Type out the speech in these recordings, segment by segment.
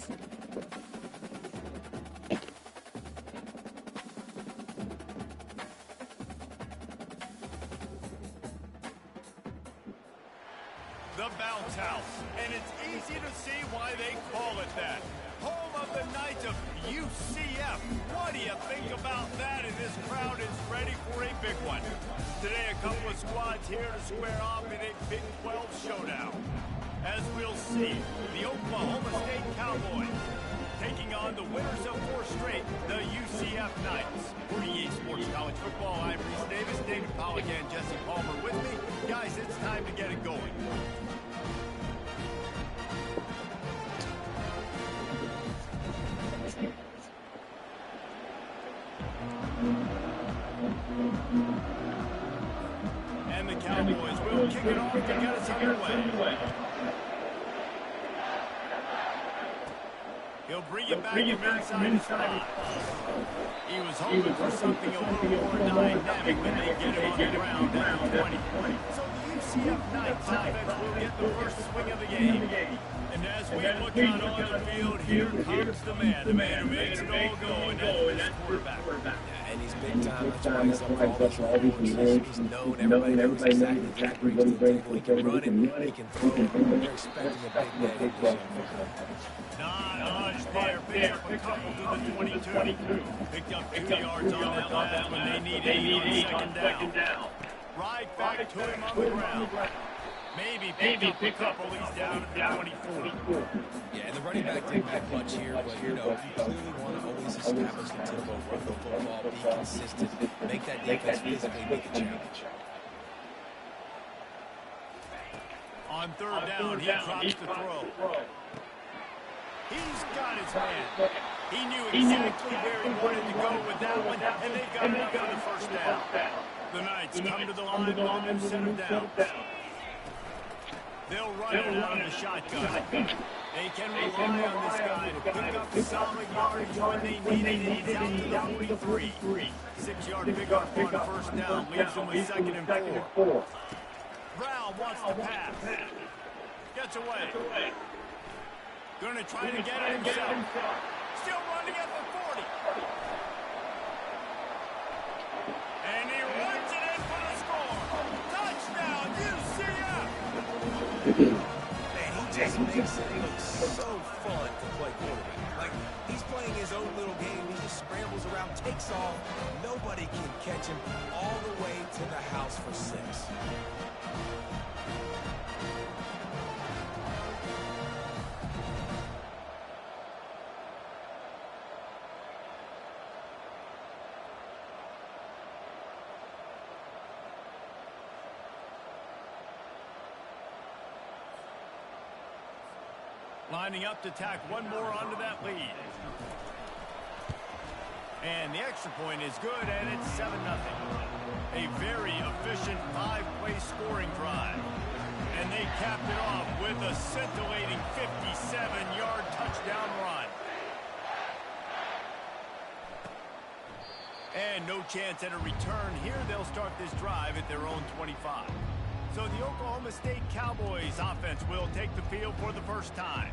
The bounce house, and it's easy to see why they call it that. Home of the Knights of UCF. What do you think about that? And this crowd is ready for a big one. Today, a couple of squads here to square off in a Big 12 showdown. As we'll see, the Oklahoma State Cowboys taking on the winners of 4 straight, the UCF Knights. For EA Sports College Football, I'm Reese Davis, David Pollock, and Jesse Palmer with me. Guys, it's time to get it going. And the Cowboys will kick it off to get us underway. He'll bring it back inside his spot. He was hoping for something a little more dynamic when they get him on the ground at the 20. So the UCF Knights offense will get the first swing of the game. And as we look out on the field, here comes the man who makes it all go, and that's the quarterback. And he's big time. That's why he's up all these awards. He's known. Everybody knows exactly what he brings to the table. He can run it. He can throw it. They're expecting a big day. Not much there. Picked up a couple to the 22. Picked up 2 yards on that last when they needed on second down. Right back to him on the ground. Maybe pick up a couple. He's down at the 24. Yeah, and the running back didn't have much here, but you know, you clearly want to always establish the tempo, run the football, be consistent, make that defense physically make a challenge. On third down, he drops the throw. He's got his man. He knew exactly where he wanted to go with that one, and they got enough for the first down. The Knights come to the line on and set him down. They'll run it out of the shotgun. They can rely on this guy to pick up solid yardage when they need it. He's out to the 43. 6-yard pickup on first down leaves them with 2nd and 4. Brown wants to pass. Gets away. Gonna try to get it himself. Still running at the 40. And he runs it in for the score. Touchdown, UCF! Man, he just makes it look so fun to play quarterback. Like, he's playing his own little game. He just scrambles around, takes off. Nobody can catch him all the way to the house for 6. Lining up to tack one more onto that lead. And the extra point is good, and it's 7-0. A very efficient 5-play scoring drive. And they capped it off with a scintillating 57-yard touchdown run. And no chance at a return here. They'll start this drive at their own 25. So the Oklahoma State Cowboys offense will take the field for the first time.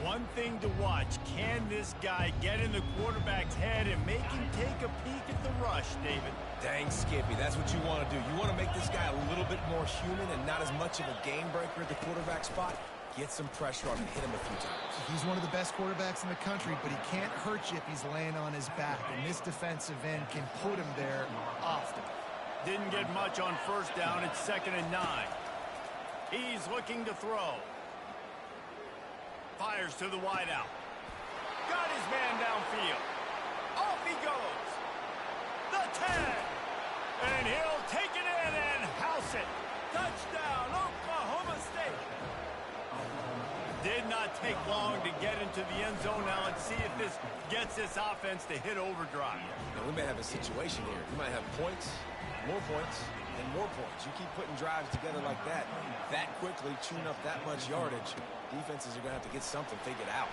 One thing to watch, can this guy get in the quarterback's head and make him take a peek at the rush, David? Dang, Skippy, that's what you want to do. You want to make this guy a little bit more human and not as much of a game breaker at the quarterback spot. Get some pressure on him, hit him a few times. He's one of the best quarterbacks in the country, but he can't hurt you if he's laying on his back, and this defensive end can put him there often. Didn't get much on first down. It's 2nd and 9. He's looking to throw. Fires to the wideout. Got his man downfield. Off he goes. The 10. And he'll take it in and house it. Touchdown, Oklahoma State. Did not take long to get into the end zone. Now let's see if this gets this offense to hit overdrive. Now, we may have a situation here. We might have points, more points, and more points. You keep putting drives together like that quickly, chewing up that much yardage, defenses are going to have to get something figured out.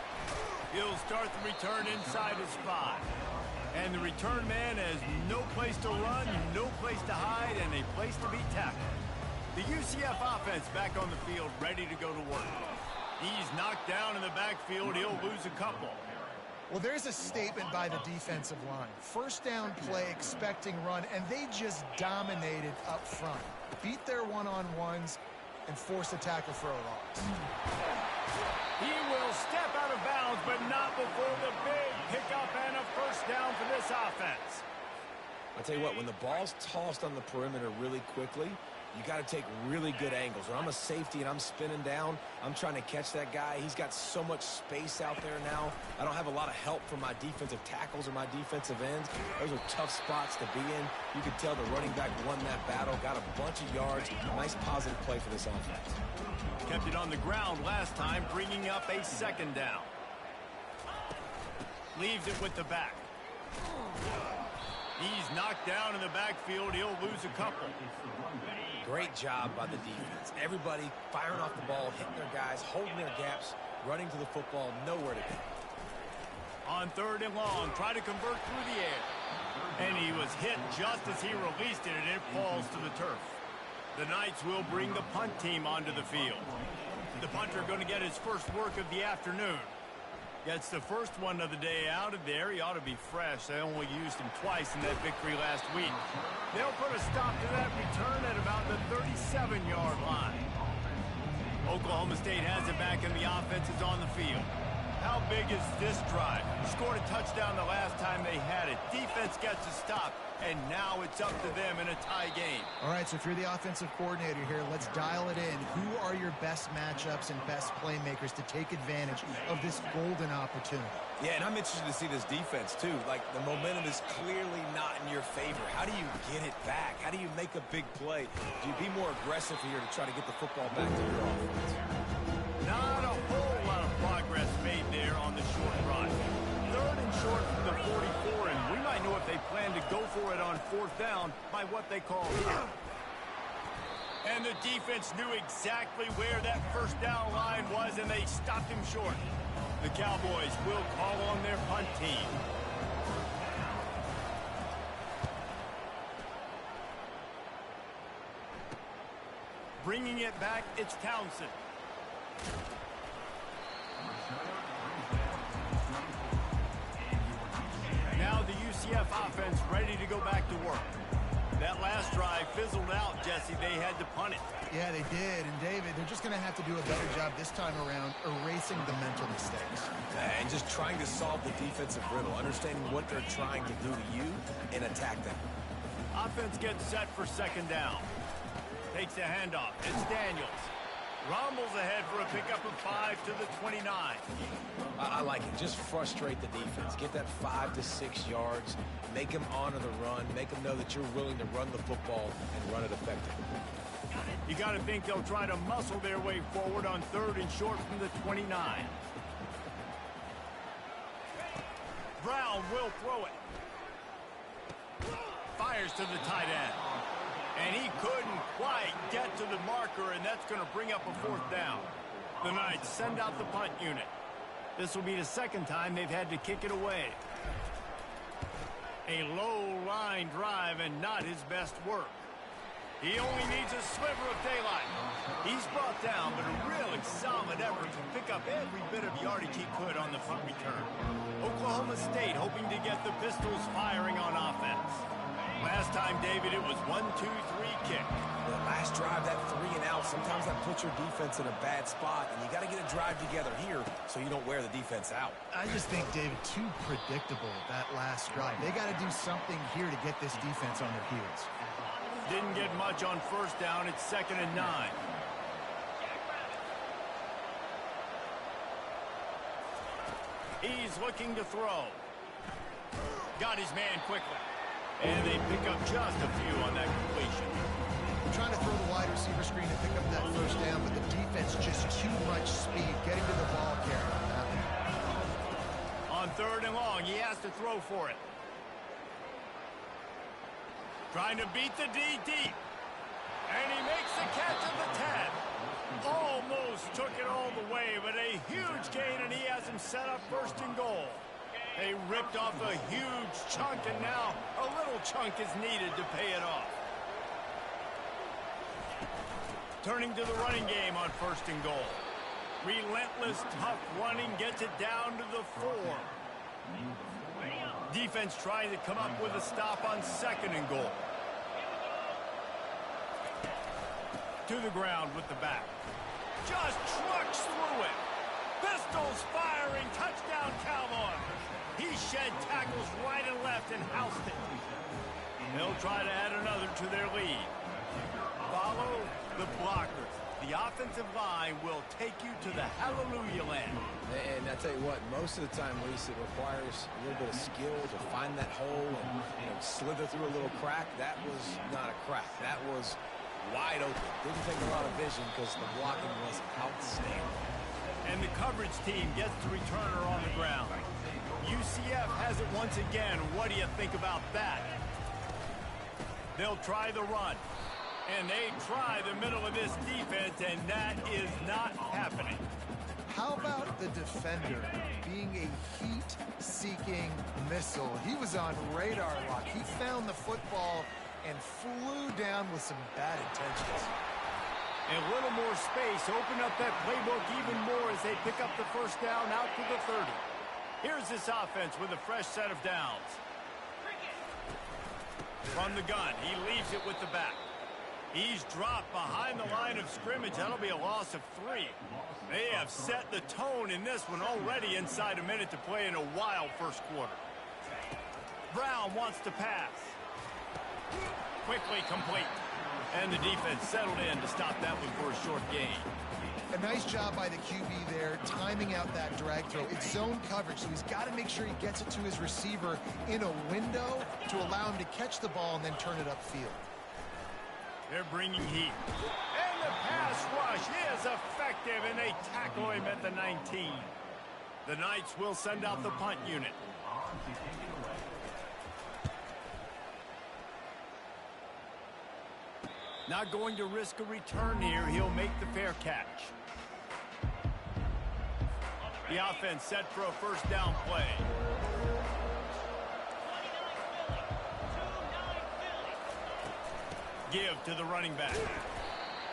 He'll start the return inside his spot. And the return man has no place to run, no place to hide, and a place to be tackled. The UCF offense back on the field, ready to go to work. He's knocked down in the backfield. He'll lose a couple. Well, there's a statement by the defensive line. First down play, expecting run, and they just dominated up front. Beat their one-on-ones and force a tackle for a loss. He will step out of bounds, but not before the big pickup and a first down for this offense. I'll tell you what, when the ball's tossed on the perimeter really quickly, you got to take really good angles. When I'm a safety and I'm spinning down, I'm trying to catch that guy. He's got so much space out there now. I don't have a lot of help from my defensive tackles or my defensive ends. Those are tough spots to be in. You can tell the running back won that battle, got a bunch of yards. Nice positive play for this offense. Kept it on the ground last time, bringing up a second down. Leaves it with the back. He's knocked down in the backfield. He'll lose a couple. Great job by the defense. Everybody firing off the ball, hitting their guys, holding their gaps, running to the football, nowhere to go. On third and long, try to convert through the air. And he was hit just as he released it, and it falls to the turf. The Knights will bring the punt team onto the field. The punter going to get his first work of the afternoon. Gets the first one of the day out of there. He ought to be fresh. They only used him twice in that victory last week. They'll put a stop to that return at about the 37-yard line. Oklahoma State has it back, and the offense is on the field. How big is this drive? Scored a touchdown the last time they had it. Defense gets a stop, and now it's up to them in a tie game. All right, so if you're the offensive coordinator here, let's dial it in. Who are your best matchups and best playmakers to take advantage of this golden opportunity? Yeah, and I'm interested to see this defense, too. Like, the momentum is clearly not in your favor. How do you get it back? How do you make a big play? Do you be more aggressive here to try to get the football back to your offense? Not a whole lot of progress made there on the short run. Third and short from the 44, and we might know if they plan to go for it on fourth down by what they call here. And the defense knew exactly where that first down line was, and they stopped him short. The Cowboys will call on their punt team. Bringing it back, it's Townsend. Now the UCF offense ready to go back to work. That last drive fizzled out, Jesse. They had to punt it. Yeah, they did. And, David, they're just going to have to do a better job this time around erasing the mental mistakes. And just trying to solve the defensive riddle, understanding what they're trying to do to you and attack them. Offense gets set for second down. Takes the handoff. It's Daniels. Rumbles ahead for a pickup of 5 to the 29. I like it. Just frustrate the defense. Get that 5 to 6 yards. Make them honor the run. Make them know that you're willing to run the football and run it effectively. You got to think they'll try to muscle their way forward on third and short from the 29. Brown will throw it. Fires to the tight end. And he couldn't quite get to the marker, and that's going to bring up a fourth down. The Knights send out the punt unit. This will be the second time they've had to kick it away. A low-line drive and not his best work. He only needs a sliver of daylight. He's brought down, but a really solid effort to pick up every bit of yardage he could on the punt return. Oklahoma State hoping to get the Pistols firing on offense. Last time, David, it was 1-2-3 kick. The last drive, that 3 and out, sometimes that puts your defense in a bad spot, and you got to get a drive together here so you don't wear the defense out. I just think, David, too predictable, that last drive. They got to do something here to get this defense on their heels. Didn't get much on first down. It's 2nd and 9. He's looking to throw. Got his man quickly. And they pick up just a few on that completion. Trying to throw the wide receiver screen to pick up that first down, but the defense just too much speed getting to the ball carrier. On third and long, he has to throw for it. Trying to beat the D deep. And he makes the catch at the 10. Almost took it all the way, but a huge gain, and he has him set up first and goal. They ripped off a huge chunk, and now a little chunk is needed to pay it off. Turning to the running game on first and goal. Relentless, tough running gets it down to the 4. Defense trying to come up with a stop on 2nd and goal. To the ground with the back. Just trucks through it. Pistols firing. Touchdown, Cowboys. He shed tackles right and left and housed it. They'll try to add another to their lead. Follow the blockers. The offensive line will take you to the hallelujah land. And I tell you what, most of the time, Reese, it requires a little bit of skill to find that hole and slither through a little crack. That was not a crack. That was wide open. Didn't take a lot of vision because the blocking was outstanding. And the coverage team gets the returner on the ground. UCF has it once again. What do you think about that? They'll try the run. And they try the middle of this defense, and that is not happening. How about the defender being a heat-seeking missile? He was on radar lock. He found the football and flew down with some bad intentions. And a little more space. Open up that playbook even more as they pick up the first down out to the 30. Here's this offense with a fresh set of downs. From the gun, he leaves it with the back. He's dropped behind the line of scrimmage. That'll be a loss of 3. They have set the tone in this one already inside a minute to play in a wild first quarter. Brown wants to pass. Quickly complete. And the defense settled in to stop that one for a short gain. A nice job by the QB there, timing out that drag throw. It's zone coverage, so he's got to make sure he gets it to his receiver in a window to allow him to catch the ball and then turn it upfield. They're bringing heat. And the pass rush is effective, and they tackle him at the 19. The Knights will send out the punt unit. Not going to risk a return here. He'll make the fair catch. The offense set for a first down play. Give to the running back.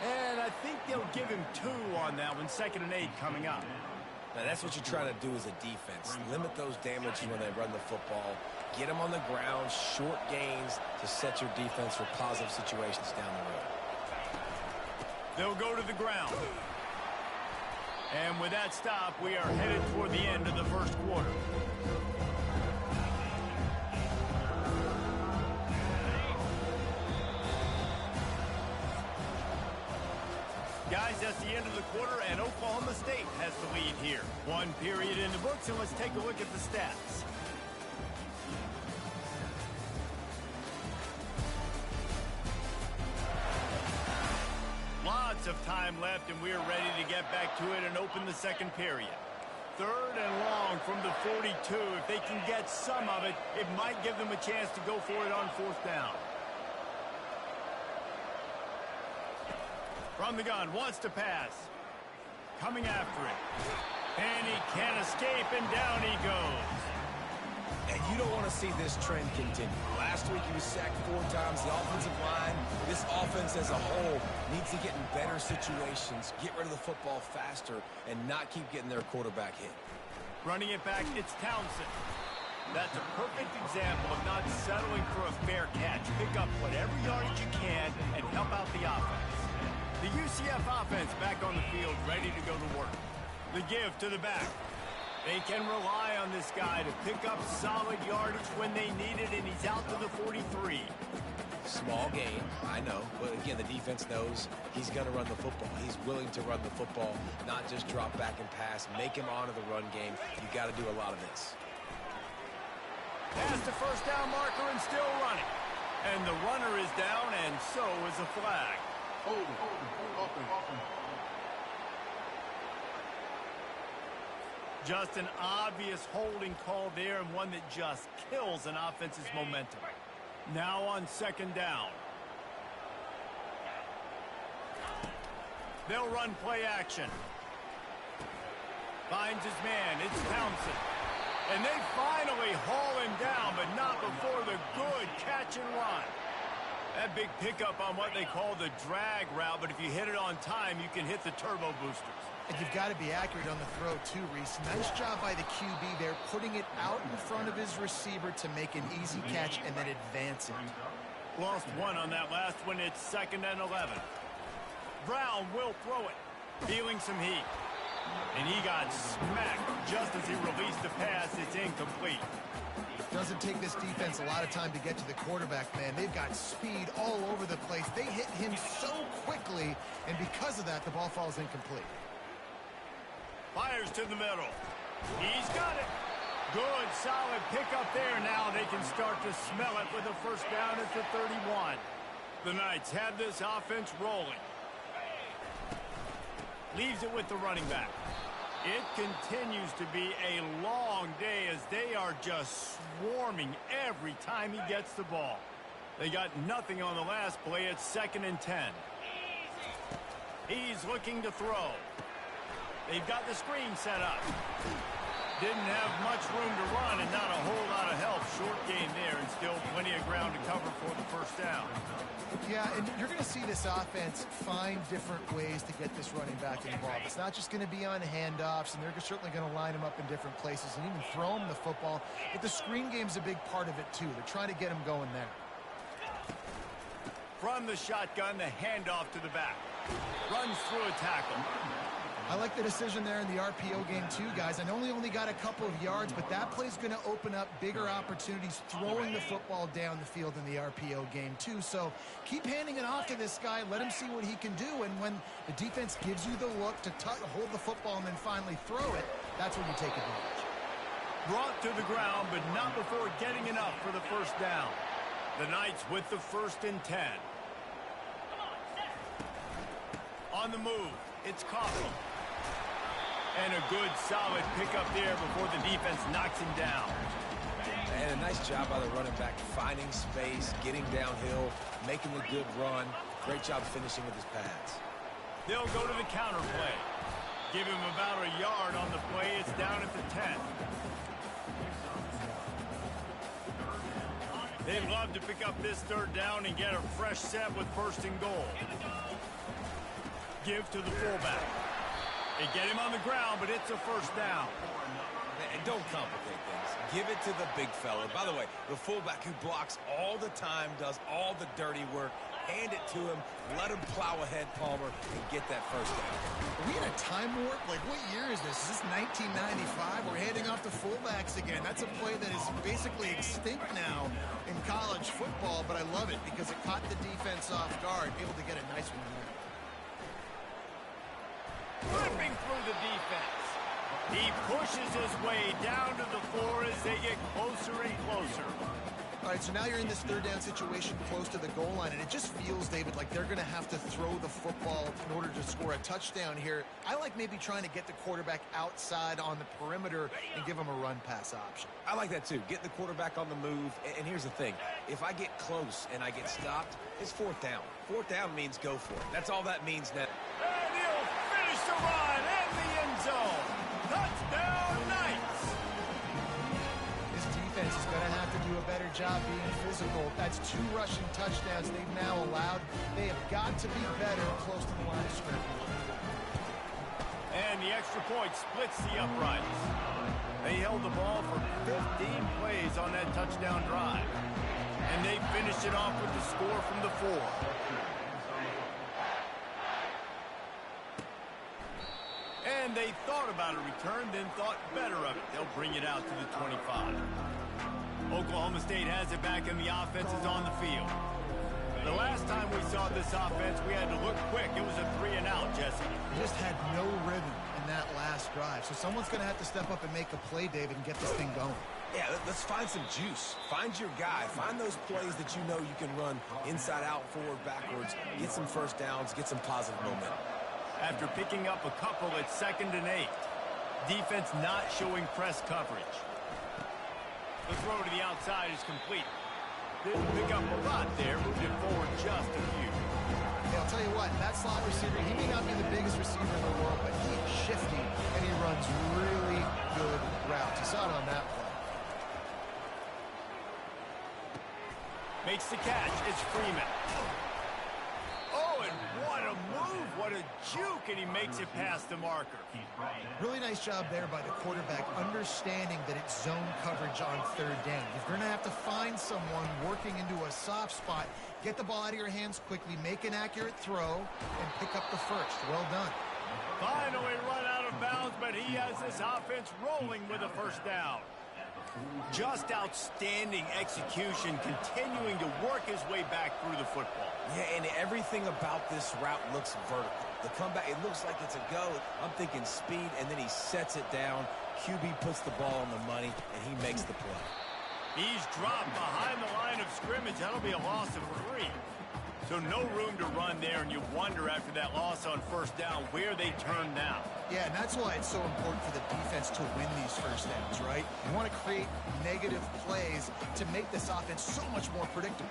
And I think they'll give him 2 on that one. 2nd and 8 coming up. Now, that's what you try to do as a defense. Limit those damages when they run the football. Get them on the ground, short gains to set your defense for positive situations down the road. They'll go to the ground. And with that stop, we are headed toward the end of the first quarter. Guys, that's the end of the quarter, and Oklahoma State has the lead here. 1 period in the books, and let's take a look at the stats. Lots of time left, and we are ready to get back to it and open the second period. 3rd and long from the 42. If they can get some of it, it might give them a chance to go for it on 4th down. From the gun, wants to pass. Coming after it. And he can't escape, and down he goes. And you don't want to see this trend continue. Last week he was sacked 4 times. The offensive line, this offense as a whole, needs to get in better situations, get rid of the football faster, and not keep getting their quarterback hit. Running it back, it's Townsend. That's a perfect example of not settling for a fair catch. Pick up whatever yardage you can and help out the offense. The UCF offense back on the field, ready to go to work. The give to the back. They can rely on this guy to pick up solid yardage when they need it, and he's out to the 43. Small gain, I know. But again, the defense knows he's going to run the football. He's willing to run the football, not just drop back and pass, make him honor the run game. You got to do a lot of this. Past the first down marker and still running. And the runner is down, and so is a flag. Open. Just an obvious holding call there, and one that just kills an offense's momentum. Now on 2nd down. They'll run play action. Finds his man. It's Townsend. And they finally haul him down, but not before the good catch and run. That big pickup on what they call the drag route, but if you hit it on time, you can hit the turbo boosters. And you've got to be accurate on the throw too, Reese. Nice job by the QB there, putting it out in front of his receiver to make an easy catch and then advance it. Lost one on that last one. It's 2nd and 11. Brown will throw it. Feeling some heat. And he got smacked just as he released the pass. It's incomplete. Doesn't take this defense a lot of time to get to the quarterback, man. They've got speed all over the place. They hit him so quickly, and because of that, the ball falls incomplete. Fires to the middle. He's got it. Good, solid pickup there. Now they can start to smell it with a first down at the 31. The Knights have this offense rolling. Leaves it with the running back. It continues to be a long day as they are just swarming every time he gets the ball. They got nothing on the last play. It's 2nd and 10. He's looking to throw. They've got the screen set up. Didn't have much room to run and not a whole lot of help. Short game there and still plenty of ground to cover for the first down. Yeah, and you're going to see this offense find different ways to get this running back involved. It's not just going to be on handoffs, and they're certainly going to line him up in different places and even throw him the football. But the screen game's a big part of it, too. They're trying to get him going there. From the shotgun, the handoff to the back. Runs through a tackle. I like the decision there in the RPO game too, guys. I know he only got a couple of yards, but that play's going to open up bigger opportunities throwing the football down the field in the RPO game too. So keep handing it off to this guy. Let him see what he can do. And when the defense gives you the look to hold the football and then finally throw it, that's when you take advantage. Brought to the ground, but not before getting enough for the first down. The Knights with the 1st and 10. On the move, it's Coffee. And a good, solid pickup there before the defense knocks him down. And a nice job by the running back, finding space, getting downhill, making a good run. Great job finishing with his pads. They'll go to the counter play. Give him about a yard on the play. It's down at the 10. They'd love to pick up this 3rd down and get a fresh set with 1st and goal. Give to the fullback. They get him on the ground, but it's a first down. And don't complicate things. Give it to the big fella. By the way, the fullback who blocks all the time, does all the dirty work. Hand it to him. Let him plow ahead, Palmer, and get that first down. Are we in a time warp? Like, what year is this? Is this 1995? We're handing off to fullbacks again. That's a play that is basically extinct now in college football, but I love it because it caught the defense off guard, able to get a nice one there. Ripping through the defense. He pushes his way down to the floor as they get closer and closer. All right, so now you're in this 3rd down situation close to the goal line, and it just feels, David, like they're going to have to throw the football in order to score a touchdown here. I like maybe trying to get the quarterback outside on the perimeter and give him a run-pass option. I like that, too. Get the quarterback on the move. And here's the thing. If I get close and I get stopped, it's 4th down. 4th down means go for it. That's all that means now. And he'll finish the run in the end zone. Touchdown, Knights. This defense is going to have to do a better job being physical. That's 2 rushing touchdowns they've now allowed. They have got to be better close to the line of scrimmage. And the extra point splits the uprights. They held the ball for 15 plays on that touchdown drive. And they finished it off with the score from the 4. And they thought about a return, then thought better of it. They'll bring it out to the 25. Oklahoma State has it back, and the offense is on the field. The last time we saw this offense, we had to look quick. It was a 3-and-out, Jesse. Just had no rhythm in that last drive. So someone's going to have to step up and make a play, David, and get this thing going. Yeah, let's find some juice. Find your guy. Find those plays that you know you can run inside out, forward, backwards. Get some first downs. Get some positive momentum. After picking up a couple at 2nd and 8. Defense not showing press coverage. The throw to the outside is complete. Didn't pick up a lot there. Moved it forward just a few. Yeah, I'll tell you what, that slot receiver, he may not be the biggest receiver in the world, but he is shifty, and he runs really good routes. You saw it on that play. Makes the catch. It's Freeman. Oh, and what a move. What what a juke, and he makes it past the marker. Really nice job there by the quarterback, understanding that it's zone coverage on third down. You're going to have to find someone working into a soft spot, get the ball out of your hands quickly, make an accurate throw, and pick up the first. Well done. Finally run out of bounds, but he has this offense rolling with a first down. Just outstanding execution, continuing to work his way back through the football. Yeah, and everything about this route looks vertical. The comeback, it looks like it's a go. I'm thinking speed, and then he sets it down. QB puts the ball on the money, and he makes the play. He's dropped behind the line of scrimmage. That'll be a loss of 3. So no room to run there, and you wonder after that loss on first down where they turn now. Yeah, and that's why it's so important for the defense to win these first downs, right? You want to create negative plays to make this offense so much more predictable.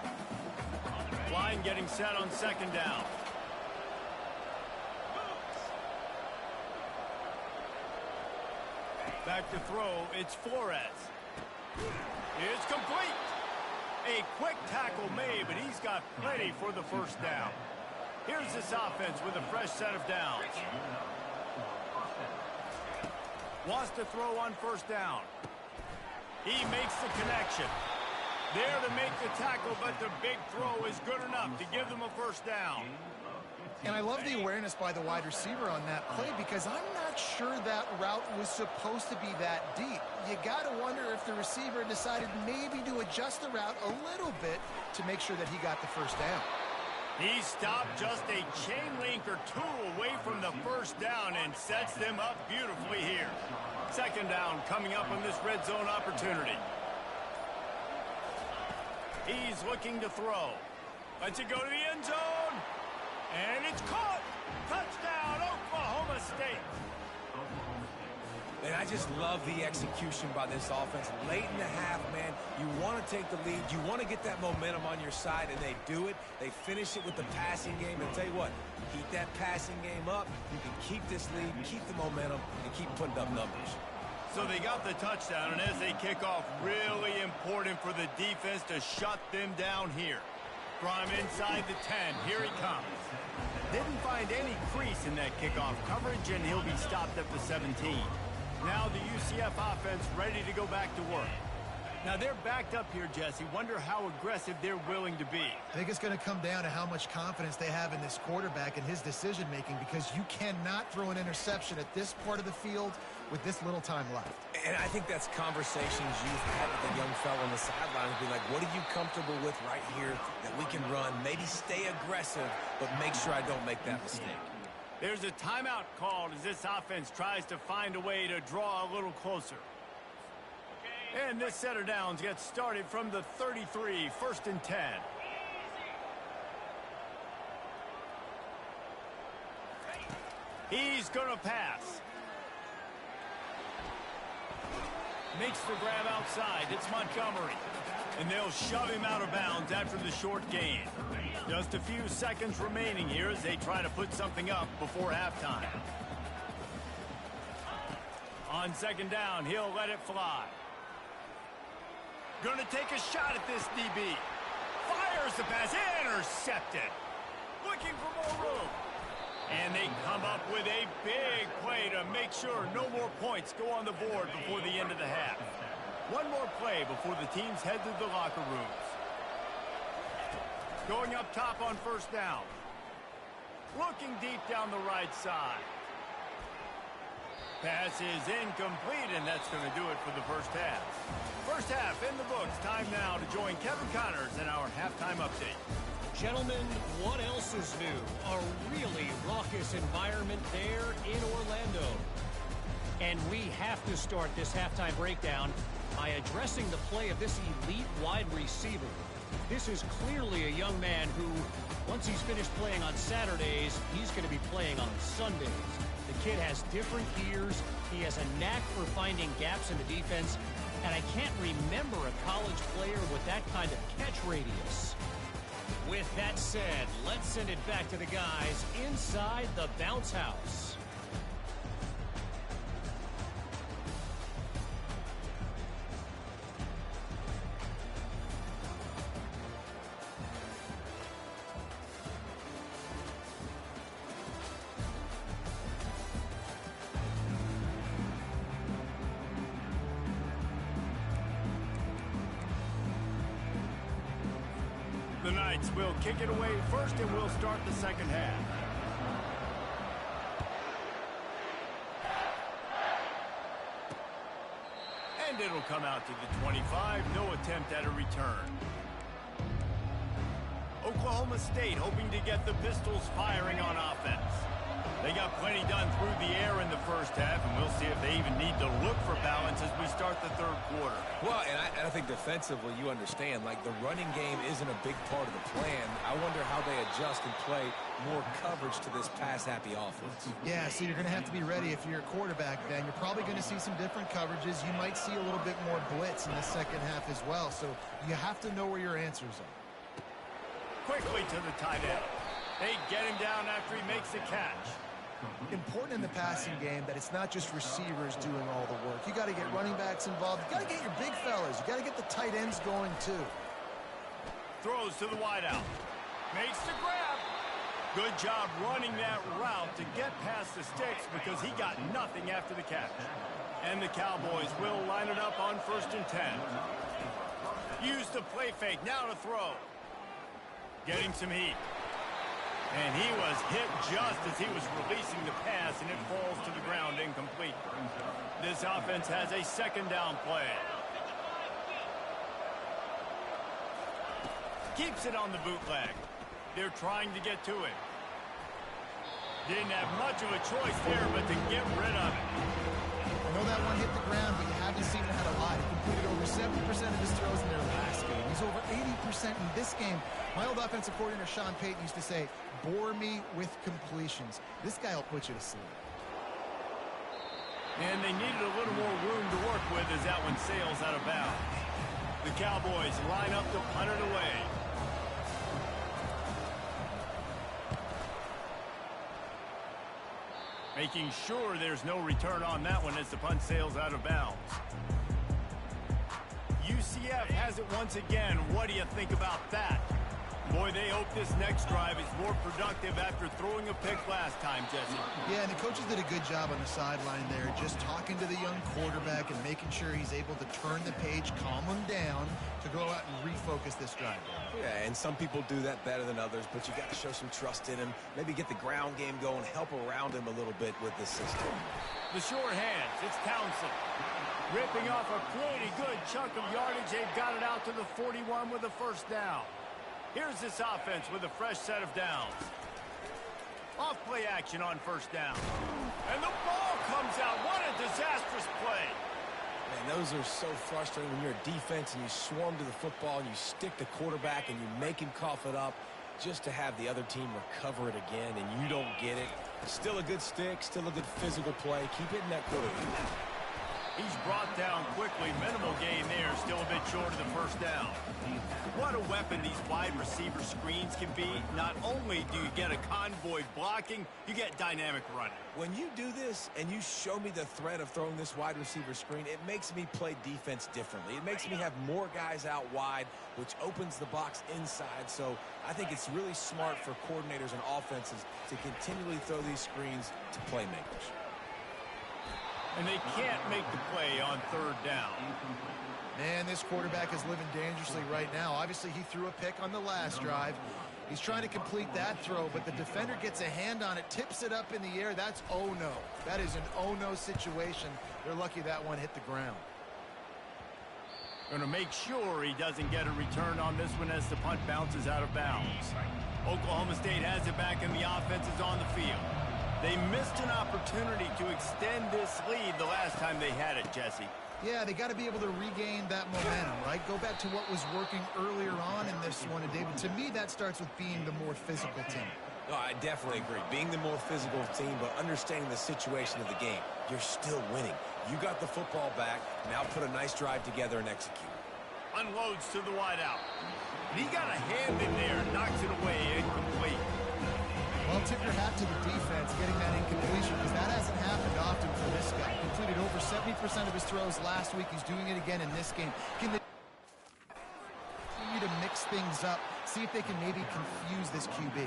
Line getting set on second down. Back to throw, it's Flores. It's complete. A quick tackle made, but he's got plenty for the first down. Here's this offense with a fresh set of downs. Wants to throw on first down. He makes the connection. There to make the tackle, but the big throw is good enough to give them a first down. And I love the awareness by the wide receiver on that play, because I'm not sure that route was supposed to be that deep. You got to wonder if the receiver decided maybe to adjust the route a little bit to make sure that he got the first down. He stopped just a chain link or 2 away from the first down and sets them up beautifully here. Second down coming up on this red zone opportunity. He's looking to throw. Lets it go to the end zone. And it's caught. Touchdown, Oklahoma State. And I just love the execution by this offense. Late in the half, man, you want to take the lead. You want to get that momentum on your side, and they do it. They finish it with the passing game. And tell you what, keep that passing game up. You can keep this lead, keep the momentum, and keep putting up numbers. So they got the touchdown, and as they kick off, really important for the defense to shut them down here. From inside the 10, here he comes. Didn't find any crease in that kickoff coverage, and he'll be stopped at the 17. Now the UCF offense ready to go back to work. Now they're backed up here, Jesse. Wonder how aggressive they're willing to be. I think it's going to come down to how much confidence they have in this quarterback and his decision-making, because you cannot throw an interception at this part of the field with this little time left. And I think that's conversations you've had with the young fella on the sidelines. Be like, what are you comfortable with right here that we can run? Maybe stay aggressive, but make sure I don't make that mistake. There's a timeout called as this offense tries to find a way to draw a little closer. And this set of downs gets started from the 33, 1st and 10. He's going to pass. Makes the grab outside. It's Montgomery. And they'll shove him out of bounds after the short gain. Just a few seconds remaining here as they try to put something up before halftime. On second down, he'll let it fly. Going to take a shot at this DB. Fires the pass. Intercepted. Looking for more room. And they come up with a big play to make sure no more points go on the board before the end of the half. One more play before the teams head to the locker rooms. Going up top on first down. Looking deep down the right side. Pass is incomplete, and that's going to do it for the first half. First half in the books. Time now to join Kevin Connors in our halftime update. Gentlemen, what else is new? A really raucous environment there in Orlando. And we have to start this halftime breakdown by addressing the play of this elite wide receiver. This is clearly a young man who, once he's finished playing on Saturdays, he's going to be playing on Sundays. The kid has different gears. He has a knack for finding gaps in the defense. And I can't remember a college player with that kind of catch radius. With that said, let's send it back to the guys inside the bounce house. Knights will kick it away first, and we'll start the second half. And it'll come out to the 25. No attempt at a return. Oklahoma State hoping to get the Pistols firing on offense. They got plenty done through the air in the first half, and we'll see if they even need to look for balance as we start the third quarter. Well, and I think defensively, you understand, like the running game isn't a big part of the plan. I wonder how they adjust and play more coverage to this pass-happy offense. Yeah, so you're going to have to be ready if you're a quarterback, Ben. You're probably going to see some different coverages. You might see a little bit more blitz in the second half as well, so you have to know where your answers are. Quickly to the tight end. They get him down after he makes the catch. Important in the passing game that it's not just receivers doing all the work. You got to get running backs involved. You got to get your big fellas. You got to get the tight ends going too. Throws to the wideout. Makes the grab. Good job running that route to get past the sticks because he got nothing after the catch. And the Cowboys will line it up on 1st and 10. Use the play fake. Now to throw. Getting some heat. And he was hit just as he was releasing the pass, and it falls to the ground incomplete. This offense has a second down play. Keeps it on the bootleg. They're trying to get to it. Didn't have much of a choice there, but to get rid of it. I know that one hit the ground, but you haven't seen it had a lot. He completed over 70% of his throws in their last game. He's over 80% in this game. My old offensive coordinator, Sean Payton, used to say, bore me with completions. This guy will put you to sleep. And they needed a little more room to work with as that one sails out of bounds. The Cowboys line up to punt it away. Making sure there's no return on that one as the punt sails out of bounds. UCF has it once again. What do you think about that? Boy, they hope this next drive is more productive after throwing a pick last time, Jesse. Yeah, and the coaches did a good job on the sideline there, just talking to the young quarterback and making sure he's able to turn the page, calm him down to go out and refocus this drive. Yeah, and some people do that better than others, but you got to show some trust in him. Maybe get the ground game going, help around him a little bit with this system. The short hands, it's Townsend. Ripping off a pretty good chunk of yardage. They've got it out to the 41 with a first down. Here's this offense with a fresh set of downs. Off play action on first down. And the ball comes out. What a disastrous play. Man, those are so frustrating when you're a defense and you swarm to the football and you stick the quarterback and you make him cough it up just to have the other team recover it again and you don't get it. Still a good stick, still a good physical play. Keep hitting that quarterback. He's brought down quickly. Minimal gain there. Still a bit short of the first down. What a weapon these wide receiver screens can be. Not only do you get a convoy blocking, you get dynamic running. When you do this and you show me the threat of throwing this wide receiver screen, it makes me play defense differently. It makes me have more guys out wide, which opens the box inside. So I think it's really smart for coordinators and offenses to continually throw these screens to playmakers. And they can't make the play on third down. Man, this quarterback is living dangerously right now. Obviously, he threw a pick on the last drive. He's trying to complete that throw, but the defender gets a hand on it, tips it up in the air. That's oh-no. That is an oh-no situation. They're lucky that one hit the ground. Going to make sure he doesn't get a return on this one as the punt bounces out of bounds. Oklahoma State has it back and the offense is on the field. They missed an opportunity to extend this lead the last time they had it, Jesse. Yeah, they got to be able to regain that momentum, right? Go back to what was working earlier on in this one. And David, to me, that starts with being the more physical team. Oh, I definitely agree. Being the more physical team, but understanding the situation of the game. You're still winning. You got the football back. Now put a nice drive together and execute. Unloads to the wideout. He got a hand in there, knocks it away, incomplete. Well, tip your hat to the defense getting that incompletion because that hasn't happened often for this guy. Completed over 70% of his throws last week. He's doing it again in this game. Can they continue to mix things up, see if they can maybe confuse this QB?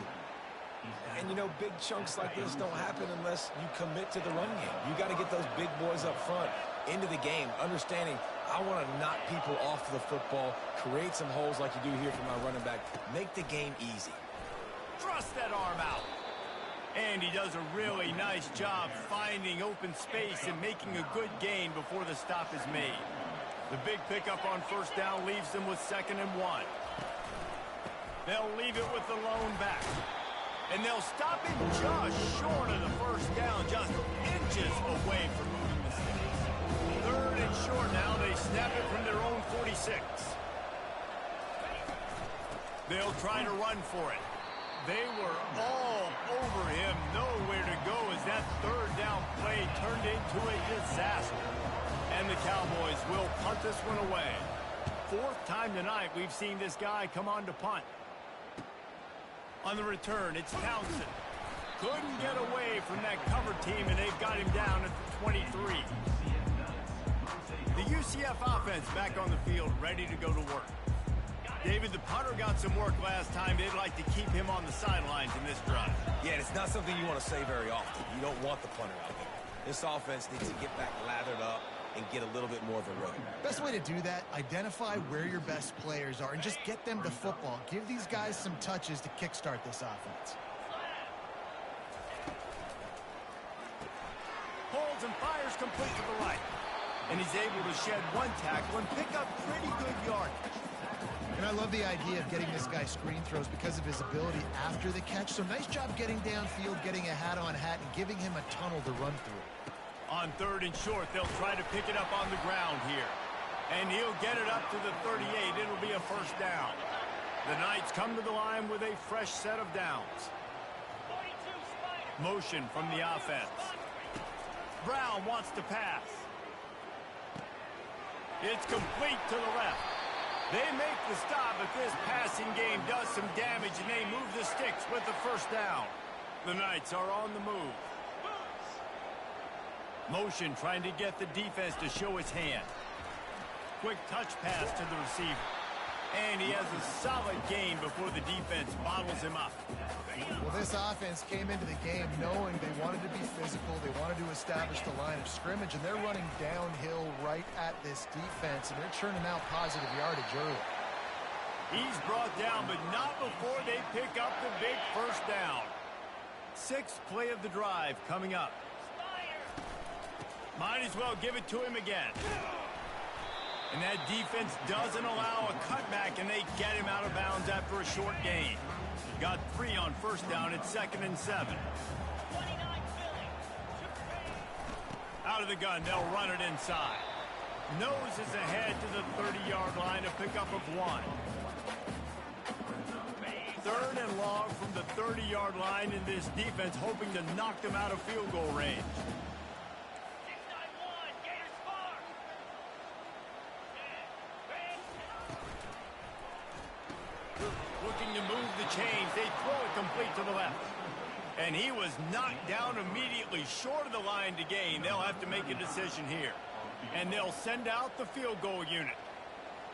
And, you know, big chunks like this don't happen unless you commit to the run game. You got to get those big boys up front into the game, understanding I want to knock people off the football, create some holes like you do here for my running back, make the game easy. Thrust that arm out. And he does a really nice job finding open space and making a good gain before the stop is made. The big pickup on first down leaves them with 2nd and 1. They'll leave it with the lone back. And they'll stop him just short of the first down, just inches away from moving the sticks. 3rd and short now. They snap it from their own 46. They'll try to run for it. They were all over him, nowhere to go as that 3rd down play turned into a disaster. And the Cowboys will punt this one away. 4th time tonight we've seen this guy come on to punt. On the return, it's Townsend. Couldn't get away from that cover team, and they've got him down at the 23. The UCF offense back on the field, ready to go to work. David, the punter got some work last time. They'd like to keep him on the sidelines in this drive. Yeah, it's not something you want to say very often. You don't want the punter out there. This offense needs to get back lathered up and get a little bit more of a rhythm. Best way to do that, identify where your best players are and just get them the football. Give these guys some touches to kickstart this offense. Holds and fires complete to the right. And he's able to shed one tackle and pick up pretty good yardage. And I love the idea of getting this guy screen throws because of his ability after the catch. So nice job getting downfield, getting a hat-on-hat, and giving him a tunnel to run through. On 3rd and short, they'll try to pick it up on the ground here. And he'll get it up to the 38. It'll be a first down. The Knights come to the line with a fresh set of downs. Motion from the offense. Brown wants to pass. It's complete to the left. They make the stop, but this passing game does some damage, and they move the sticks with the first down. The Knights are on the move. Motion trying to get the defense to show his hand. Quick touch pass to the receiver. And he has a solid gain before the defense bottles him up. Well, this offense came into the game knowing they wanted to be physical. They wanted to establish the line of scrimmage, and they're running downhill right at this defense, and they're churning out positive yardage early. He's brought down, but not before they pick up the big first down. 6th play of the drive coming up. Might as well give it to him again. And that defense doesn't allow a cutback, and they get him out of bounds after a short gain. Got 3 on first down at 2nd and 7. Out of the gun, they'll run it inside. Noses ahead to the 30-yard line, a pickup of 1. 3rd and long from the 30-yard line, and this defense hoping to knock them out of field goal range. Looking to move the chains. They throw it complete to the left. And he was knocked down immediately short of the line to gain. They'll have to make a decision here. And they'll send out the field goal unit.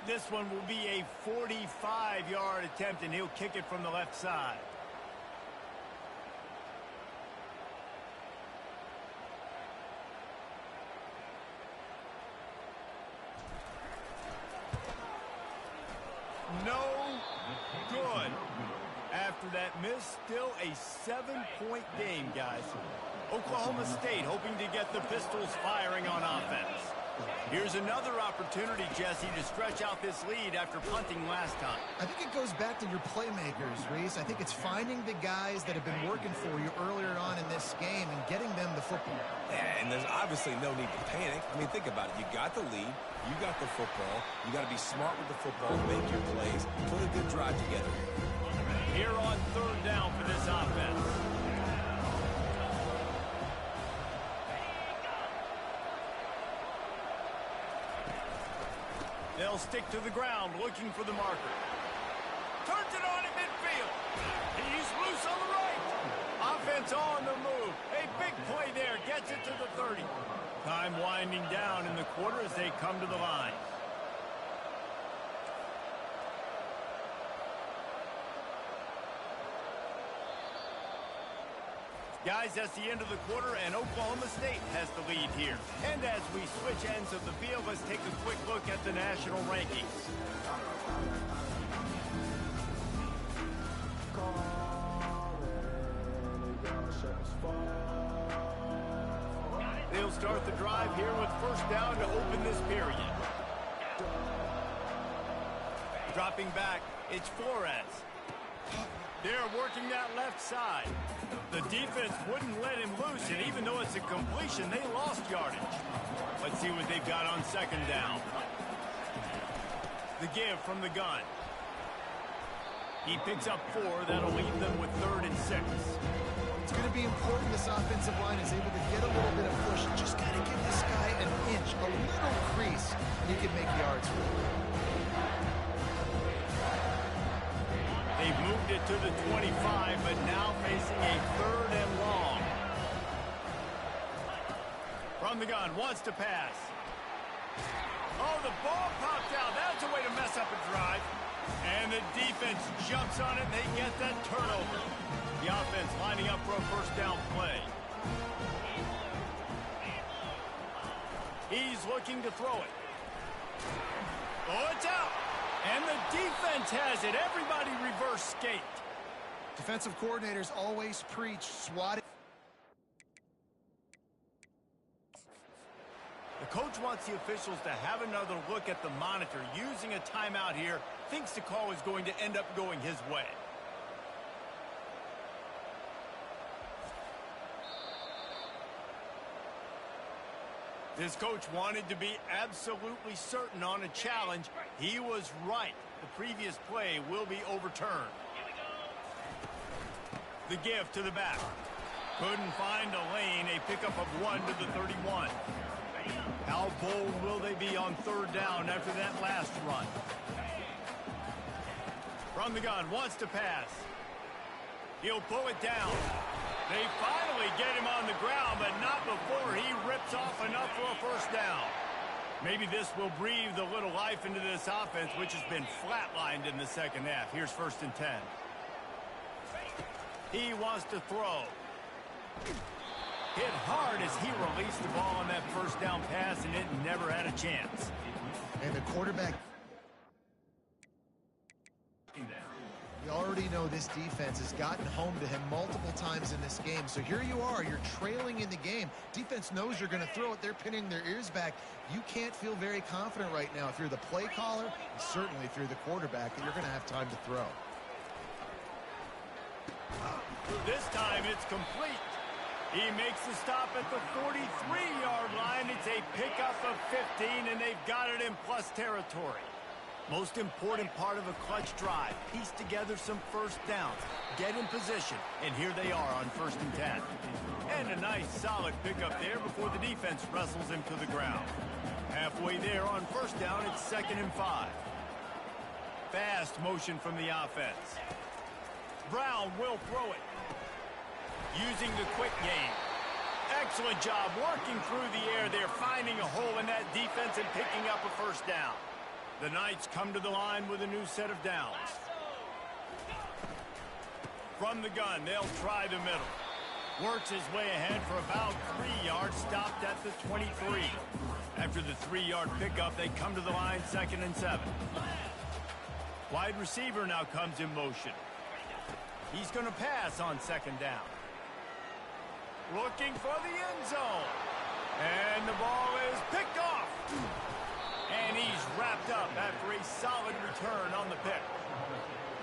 This one will be a 45-yard attempt, and he'll kick it from the left side. No good. After that miss, still a 7-point game, guys. Oklahoma State hoping to get the Pistols firing on offense. Here's another opportunity, Jesse, to stretch out this lead after punting last time. I think it goes back to your playmakers, Reese. I think it's finding the guys that have been working for you earlier on in this game and getting them the football. Yeah, and there's obviously no need to panic. I mean, think about it. You got the lead. You got the football. You got to be smart with the football, make your plays, put a good drive together. Here on 3rd down for this offense. They'll stick to the ground looking for the marker. Turns it on in midfield. He's loose on the right. Offense on the move. A big play there. Gets it to the 30. Time winding down in the quarter as they come to the line. Guys, that's the end of the quarter, and Oklahoma State has the lead here. And as we switch ends of the field, let's take a quick look at the national rankings. They'll start the drive here with first down to open this period. Dropping back, it's Flores. They're working that left side. The defense wouldn't let him loose, and even though it's a completion, they lost yardage. Let's see what they've got on second down. The give from the gun. He picks up 4. That'll leave them with 3rd and 6. It's going to be important this offensive line is able to get a little bit of push. Just got to give this guy an inch, a little crease, and he can make yards for him. They've moved it to the 25, but now facing a 3rd and long. From the gun, wants to pass. Oh, the ball popped out. That's a way to mess up a drive. And the defense jumps on it, and they get that turnover. The offense lining up for a first down play. He's looking to throw it. Oh, it's out. And the defense has it. Everybody reverse skate. Defensive coordinators always preach swat. The coach wants the officials to have another look at the monitor. Using a timeout here, thinks the call is going to end up going his way. This coach wanted to be absolutely certain on a challenge. He was right. The previous play will be overturned. The give to the back. Couldn't find a lane. A pickup of 1 to the 31. How bold will they be on 3rd down after that last run? From the gun, wants to pass. He'll pull it down. They finally get him on the ground, but not before he rips off enough for a first down. Maybe this will breathe a little life into this offense, which has been flatlined in the second half. Here's 1st and 10. He wants to throw. Hit hard as he released the ball on that first down pass, and it never had a chance. And the quarterback... You already know this defense has gotten home to him multiple times in this game. So here you are, you're trailing in the game. Defense knows you're going to throw it. They're pinning their ears back. You can't feel very confident right now if you're the play caller, and certainly if you're the quarterback, that you're going to have time to throw. This time it's complete. He makes the stop at the 43-yard line. It's a pickup of 15, and they've got it in plus territory. Most important part of a clutch drive, piece together some first downs, get in position, and here they are on 1st and 10. And a nice solid pickup there before the defense wrestles him to the ground. Halfway there on 1st down, it's 2nd and 5. Fast motion from the offense. Brown will throw it. Using the quick game. Excellent job working through the air there, finding a hole in that defense and picking up a first down. The Knights come to the line with a new set of downs. From the gun, they'll try the middle. Works his way ahead for about 3 yards, stopped at the 23. After the 3-yard pickup, they come to the line 2nd and 7. Wide receiver now comes in motion. He's going to pass on 2nd down. Looking for the end zone. And the ball is picked off. And he's wrapped up after a solid return on the pick.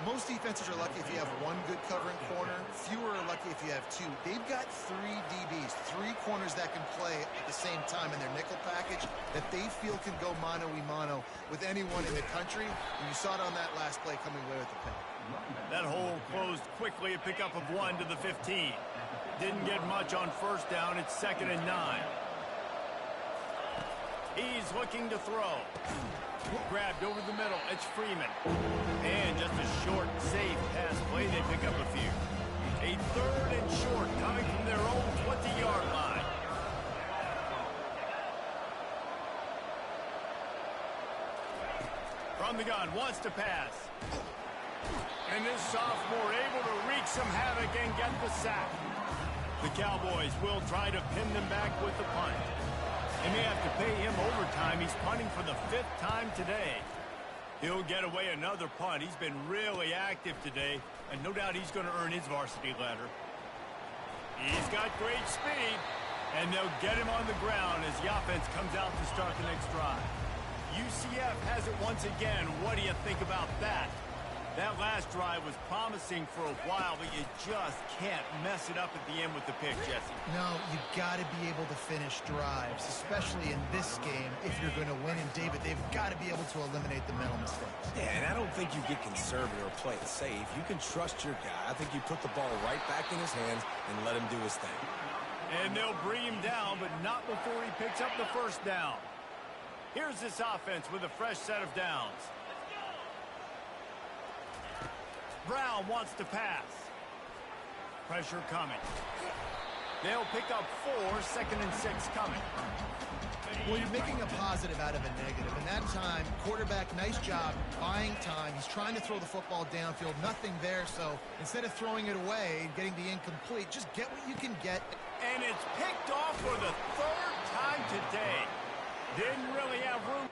Most defenses are lucky if you have one good covering corner. Fewer are lucky if you have 2. They've got 3 DBs, 3 corners that can play at the same time in their nickel package that they feel can go mano-a-mano with anyone in the country. And you saw it on that last play coming away with the pick. That hole closed quickly, a pickup of 1 to the 15. Didn't get much on 1st down. It's 2nd and 9. He's looking to throw. Grabbed over the middle. It's Freeman. And just a short, safe pass play. They pick up a few. A 3rd and short coming from their own 20-yard line. From the gun, wants to pass. And this sophomore able to wreak some havoc and get the sack. The Cowboys will try to pin them back with the punt. They may have to pay him overtime. He's punting for the 5th time today. He'll get away another punt. He's been really active today, and no doubt he's going to earn his varsity letter. He's got great speed, and they'll get him on the ground as the offense comes out to start the next drive. UCF has it once again. What do you think about that? That last drive was promising for a while, but you just can't mess it up at the end with the pick, Jesse. No, you got to be able to finish drives, especially in this game if you're going to win. And, David, they've got to be able to eliminate the mental mistakes. Yeah, and I don't think you get conservative or play it safe. You can trust your guy. I think you put the ball right back in his hands and let him do his thing. And they'll bring him down, but not before he picks up the first down. Here's this offense with a fresh set of downs. Brown wants to pass. Pressure coming. They'll pick up 4, 2nd and 6 coming. Well, you're making a positive out of a negative. And that time, quarterback, nice job, buying time. He's trying to throw the football downfield. Nothing there, so instead of throwing it away and getting the incomplete, just get what you can get. And it's picked off for the 3rd time today. Didn't really have room.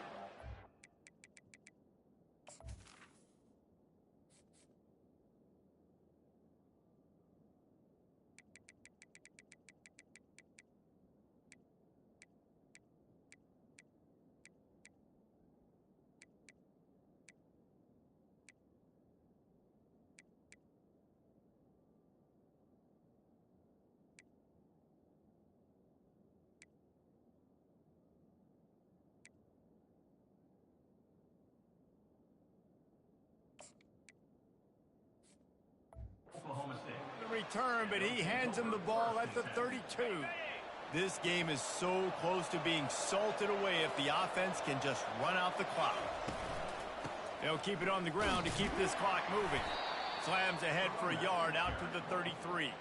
Oklahoma State. The return, but he hands him the ball at the 32. This game is so close to being salted away if the offense can just run out the clock. They'll keep it on the ground to keep this clock moving. Slams ahead for a yard out to the 33.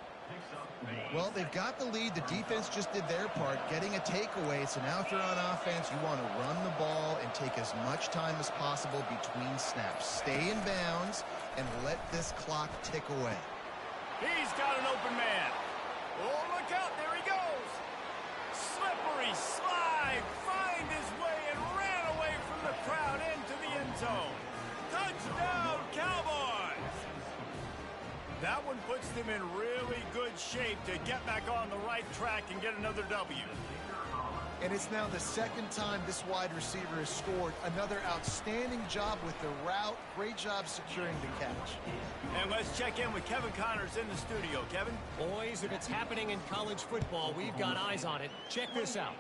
Well, they've got the lead. The defense just did their part, getting a takeaway. So now if you're on offense, you want to run the ball and take as much time as possible between snaps. Stay in bounds and let this clock tick away. He's got an open man. Oh, look out. There he goes. Slippery slide. Find his way and ran away from the crowd into the end zone. Touchdown, Cowboys. That one puts them in really good shape to get back on the right track and get another W. And it's now the 2nd time this wide receiver has scored. Another outstanding job with the route. Great job securing the catch. And let's check in with Kevin Connors in the studio. Kevin? Boys, if it's happening in college football, we've got eyes on it. Check this out.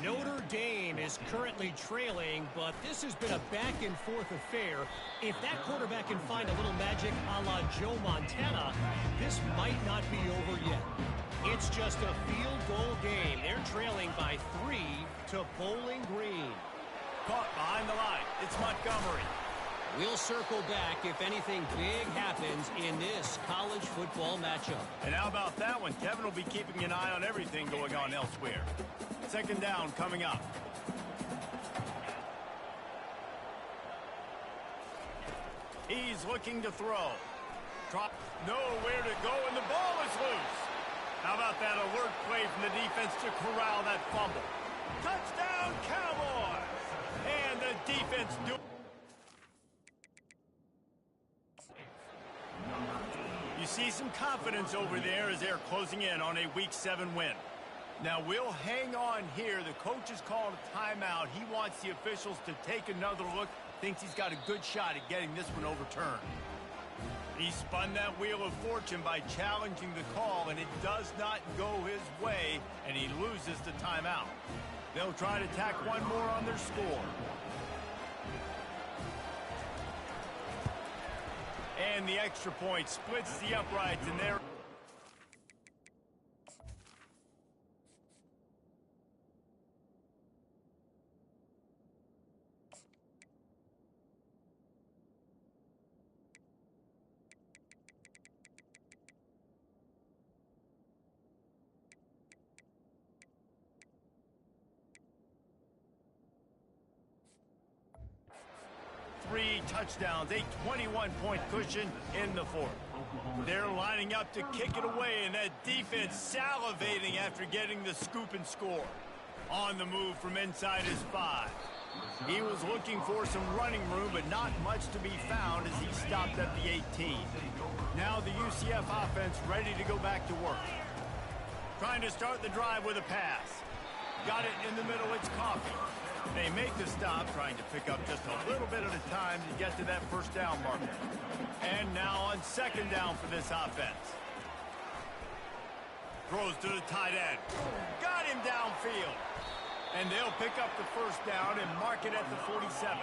Notre Dame is currently trailing, but this has been a back-and-forth affair. If that quarterback can find a little magic a la Joe Montana, this might not be over yet. It's just a field goal game. They're trailing by 3 to Bowling Green. Caught behind the line. It's Montgomery. We'll circle back if anything big happens in this college football matchup. And how about that one? Kevin will be keeping an eye on everything going on elsewhere. 2nd down coming up. He's looking to throw. Drop. Nowhere to go, and the ball is loose. How about that alert play from the defense to corral that fumble? Touchdown, Cowboys! And the defense do. You see some confidence over there as they're closing in on a Week 7 win. Now, we'll hang on here. The coach has called a timeout. He wants the officials to take another look. Thinks he's got a good shot at getting this one overturned. He spun that wheel of fortune by challenging the call, and it does not go his way, and he loses the timeout. They'll try to tack one more on their score. And the extra point splits the uprights, and they're... Three touchdowns, a 21-point cushion in the 4th. They're lining up to kick it away, and that defense salivating after getting the scoop and score. On the move from inside his 5. He was looking for some running room, but not much to be found as he stopped at the 18. Now the UCF offense ready to go back to work. Trying to start the drive with a pass. Got it in the middle, it's Coffee. They make the stop, trying to pick up just a little bit at a time to get to that first down marker. And now on second down for this offense. Throws to the tight end. Got him downfield. And they'll pick up the first down and mark it at the 47.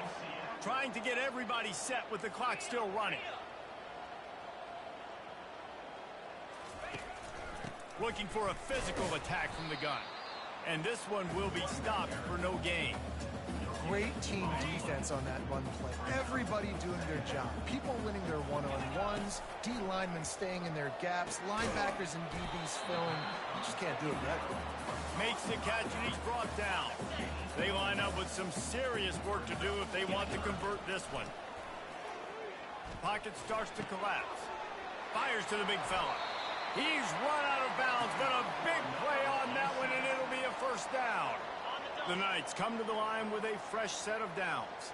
Trying to get everybody set with the clock still running. Looking for a physical attack from the gun. And this one will be stopped for no gain. Great team defense on that run play. Everybody doing their job. People winning their one-on-ones, D linemen staying in their gaps, linebackers and DBs filling. You just can't do it right. Makes the catch and he's brought down. They line up with some serious work to do if they want to convert this one. Pocket starts to collapse. Fires to the big fella. He's run out of bounds, but a big play on that one, and it'll be a first down. The Knights come to the line with a fresh set of downs.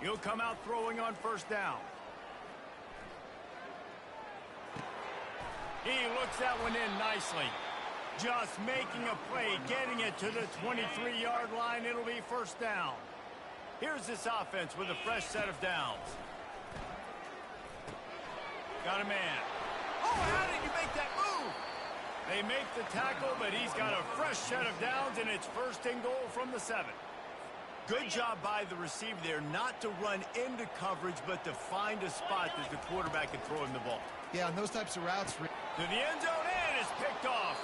He'll come out throwing on first down. He looks that one in nicely. Just making a play, getting it to the 23-yard line. It'll be first down. Here's this offense with a fresh set of downs. Got a man. Oh, how did you make that move? They make the tackle, but he's got a fresh set of downs, and it's first and goal from the 7. Good job by the receiver there, not to run into coverage, but to find a spot that the quarterback can throw him the ball. Yeah, on those types of routes. To the end zone, and it's picked off.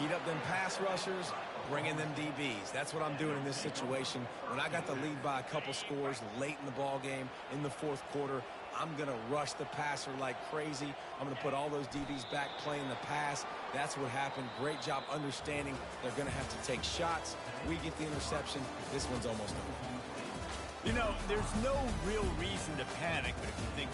Heat up them pass rushers, bring in them DBs. That's what I'm doing in this situation. When I got the lead by a couple scores late in the ball game, in the fourth quarter, I'm going to rush the passer like crazy. I'm going to put all those DBs back playing the pass. That's what happened. Great job understanding they're going to have to take shots. We get the interception. This one's almost over. You know, there's no real reason to panic, but if you think